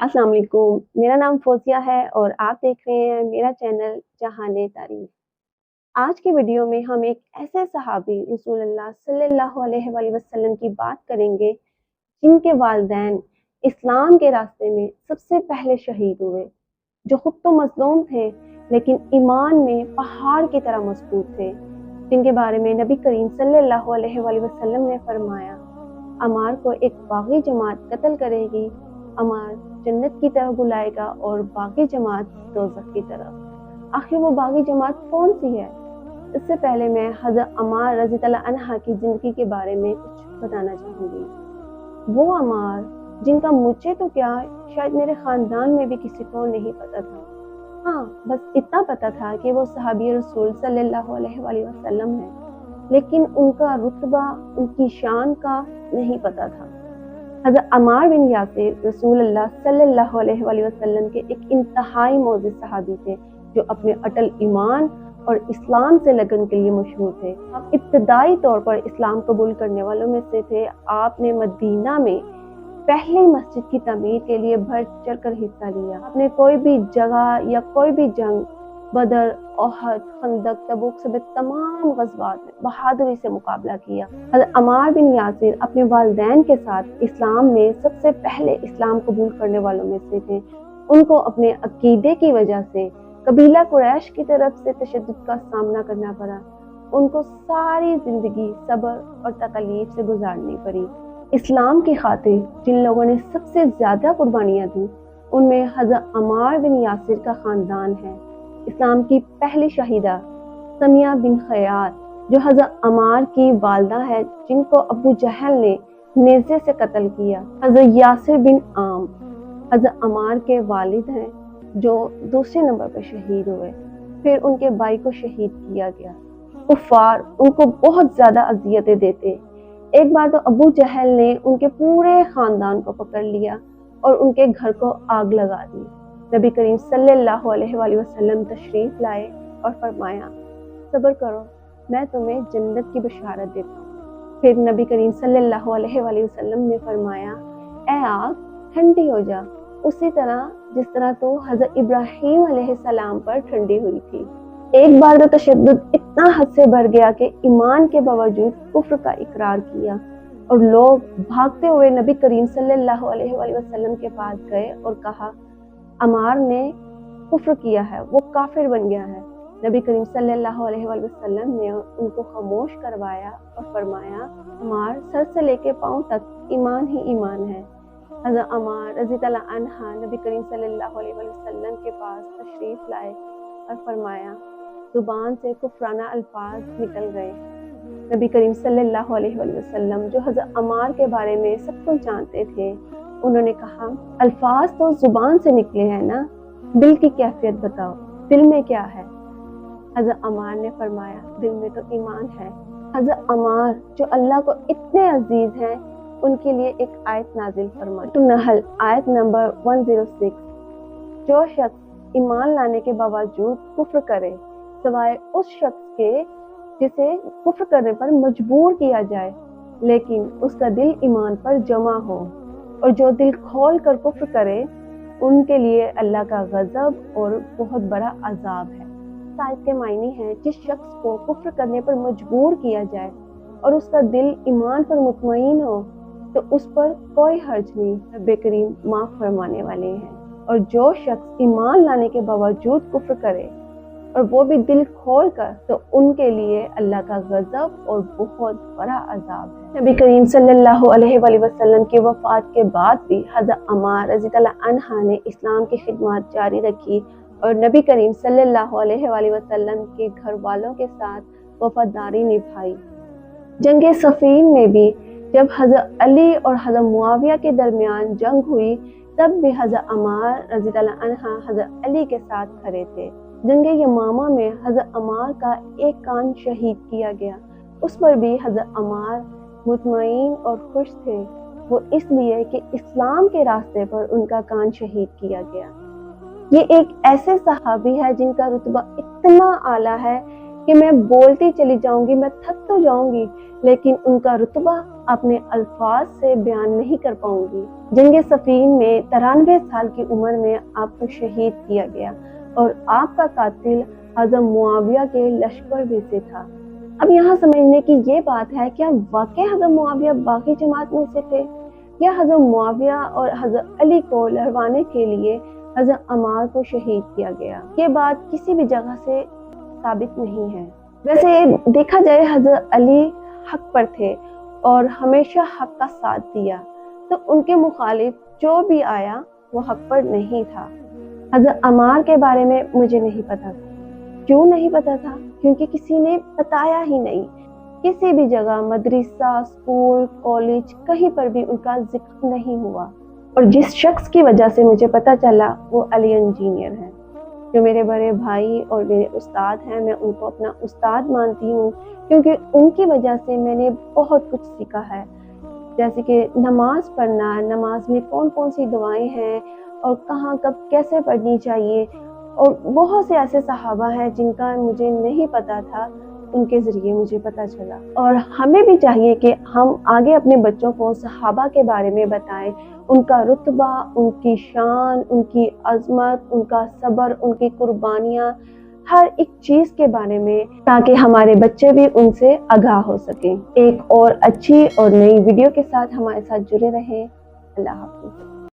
अस्सलाम वालेकुम। मेरा नाम फ़ोज़िया है और आप देख रहे हैं मेरा चैनल जहाने तारीफ़। आज की वीडियो में हम एक ऐसे सहाबी रसूलुल्लाह सल्लल्लाहु अलैहि वसल्लम की बात करेंगे जिनके वालिदैन इस्लाम के रास्ते में सबसे पहले शहीद हुए, जो खुद तो मज़लूम थे लेकिन ईमान में पहाड़ की तरह मज़बूत थे, जिनके बारे में नबी करीम सल्लल्लाहु अलैहि वसल्लम ने फरमाया, अमार को एक बागी जमात कत्ल करेगी, अमार जन्नत की तरफ बुलाएगा और बाकी जमात दोज़ख की तरफ। आखिर वो बागी जमात कौन सी है? इससे पहले मैं हज़रत अमार रज़ी अल्लाह अन्हा की ज़िंदगी के बारे में कुछ बताना चाहूँगी। वो अमार जिनका मुझे तो क्या शायद मेरे ख़ानदान में भी किसी को नहीं पता था। हाँ, बस इतना पता था कि वो सहाबी रसूल सल्लल्लाहु अलैहि वसल्लम है, लेकिन उनका रुतबा, उनकी शान का नहीं पता था। हज़रत अमार बिन यासिर रसूलुल्लाह सल्लल्लाहु अलैहि वसल्लम के एक इंतहाई मोअज़्ज़िज़ सहाबी थे, जो अपने अटल ईमान और इस्लाम से लगन के लिए मशहूर थे। अब इब्तदाई तौर पर इस्लाम कबूल करने वालों में से थे। आपने मदीना में पहली मस्जिद की तमीर के लिए बढ़ चढ़ कर हिस्सा लिया। आपने कोई भी जगह या कोई भी जंग, बदर, ओहद, खंदक, तबूक समेत तमाम गज़वात में बहादुरी से मुकाबला किया। हज़रत अमार बिन यासिर अपने वालिदैन के साथ इस्लाम में सबसे पहले इस्लाम कबूल करने वालों में से थे। उनको अपने अकीदे की वजह से कबीला कुरैश की तरफ से तशद्दुद का सामना करना पड़ा। उनको सारी जिंदगी सब्र और तकलीफ से गुजारनी पड़ी। इस्लाम की खातिर जिन लोगों ने सबसे ज्यादा कुर्बानियां दी, उनमें हज़रत अमार बिन यासिर का खानदान है। इस्लाम की पहली शहीदा समिया बिन खयात, जो हज़रत अमार की वालदा है, जिनको अबू जहल ने नेज़े से कत्ल किया। हज़रत यासिर बिन आम हज़रत अमार के वालिद हैं, जो दूसरे नंबर पर शहीद हुए। फिर उनके भाई को शहीद किया गया। कुफार उनको बहुत ज्यादा अजियतें देते। एक बार तो अबू जहल ने उनके पूरे खानदान को पकड़ लिया और उनके घर को आग लगा दी। नबी करीम सल्लल्लाहु अलैहि वसल्लम तशरीफ लाए और फरमाया, सब्र करो, मैं तुम्हें जन्नत की बशारत देता हूँ। फिर नबी करीम सल्लल्लाहु अलैहि वसल्लम ने फरमाया, ऐ आग ठंडी हो जा, उसी तरह जिस तरह तो हज़रत इब्राहीम अलैहिस्सलाम पर ठंडी हुई थी। एक बार तो तशद्दुद इतना हद से बढ़ गया कि ईमान के बावजूद कुफ्र का इकरार किया और लोग भागते हुए नबी करीम सल्लल्लाहु अलैहि वसल्लम के पास गए और कहा, अमार ने कुफ्र किया है, वो काफिर बन गया है। नबी करीम सल्लल्लाहु अलैहि वसल्लम ने उनको खामोश करवाया और फरमाया, अमार सर से लेके पांव तक ईमान ही ईमान है। हज़रत अमार रज़ी अल्लाह अन्हा नबी करीम सल्लल्लाहु अलैहि वसल्लम के पास तशरीफ लाए और फरमाया, जुबान से कुफराना अल्फाज निकल गए। नबी करीम सल्लल्लाहु अलैहि वसल्लम, जो हज़रत अमार के बारे में सब कुछ जानते थे, उन्होंने कहा, अल्फाज तो जुबान से निकले हैं ना, दिल की कैफियत बताओ, दिल में क्या है? हज़रत अमार ने फरमाया, दिल में तो ईमान है। हज़रत अमार जो अल्लाह को इतने अजीज हैं, उनके लिए एक आयत नाजिल फरमाई। तो नहल आयत नंबर 106, जो शख्स ईमान लाने के बावजूद कुफ्र करे, सिवाय उस शख्स के जिसे कुफ्र करने पर मजबूर किया जाए, लेकिन उसका दिल ईमान पर जमा हो, और जो दिल खोल कर कुफ्र करे, उनके लिए अल्लाह का गजब और बहुत बड़ा अजाब है। आयत के मायने हैं, जिस शख्स को कुफ्र करने पर मजबूर किया जाए और उसका दिल ईमान पर मुतमईन हो, तो उस पर कोई हर्ज नहीं, रब्बे करीम माफ फरमाने वाले हैं। और जो शख्स ईमान लाने के बावजूद कुफ्र करे और वो भी दिल खोल कर, तो उनके लिए अल्लाह का गजब और बहुत बड़ा अजाब है। नबी करीम सल्लल्लाहु अलैहि वसल्लम की वफात के बाद भी हज़रत अमार रज़ी अल्लाह अन्हा ने इस्लाम की खिदमत जारी रखी और नबी करीम सल्लल्लाहु अलैहि वसल्लम के घर वालों के साथ वफादारी निभाई। जंग सफ़ीन में भी जब हज़रत अली और हज़रत मुआविया के दरमियान जंग हुई, तब भी हज़रत अमार रज़ी अल्लाह अन्हा हज़रत अली के साथ खड़े थे। जंग यमामा में हज़रत अमार का एक कान शहीद किया गया, उस पर भी हज़रत अमार मुतमईन और खुश थे। वो इसलिए कि इस्लाम के रास्ते पर उनका कान शहीद किया गया। ये एक ऐसे सहाबी है जिनका रुतबा इतना आला है کہ میں بولتی چلی جاؤں گی، میں تھک تو جاؤں گی لیکن ان کا رتبہ اپنے الفاظ سے بیان نہیں کر پاؤں گی۔ جنگ صفین میں 93 سال کی عمر میں آپ کو شہید کیا گیا اور آپ کا قاتل حضرت معاویہ کے لشکر میں سے تھا۔ اب یہاں سمجھنے کی یہ بات ہے، کیا واقعی حضرت معاویہ باقی جماعت میں سے تھے یا حضرت معاویہ اور حضرت علی کو لڑوانے کے لیے حضرت عمار کو شہید کیا گیا؟ یہ بات کسی بھی جگہ سے ثابت نہیں ہے۔ ویسے دیکھا جائے حضرت علی حق پر تھے اور ہمیشہ حق کا ساتھ دیا، تو ان کے مخالف جو بھی آیا وہ حق پر نہیں تھا۔ حضرت عمار کے بارے میں مجھے نہیں پتا تھا۔ کیوں نہیں پتا تھا؟ کیونکہ کسی نے بتایا ہی نہیں۔ کسی بھی جگہ مدرسہ، اسکول، کالج، کہیں پر بھی ان کا ذکر نہیں ہوا۔ اور جس شخص کی وجہ سے مجھے پتا چلا وہ علی انجینئر ہے، جو میرے بڑے بھائی اور میرے استاد ہیں۔ میں ان کو اپنا استاد مانتی ہوں کیونکہ ان کی وجہ سے میں نے بہت کچھ سیکھا ہے، جیسے کہ نماز پڑھنا، نماز میں کون کون سی دعائیں ہیں اور کہاں کب کیسے پڑھنی چاہیے، اور بہت سے ایسے صحابہ ہیں جن کا مجھے نہیں پتا تھا، ان کے ذریعے مجھے پتا چلا۔ اور ہمیں بھی چاہیے کہ ہم آگے اپنے بچوں کو صحابہ کے بارے میں بتائیں، ان کا رتبہ، ان کی شان، ان کی عظمت، ان کا صبر، ان کی قربانیاں، ہر ایک چیز کے بارے میں، تاکہ ہمارے بچے بھی ان سے آگاہ ہو سکیں۔ ایک اور اچھی اور نئی ویڈیو کے ساتھ ہمارے ساتھ جڑے رہیں۔ اللہ حافظ۔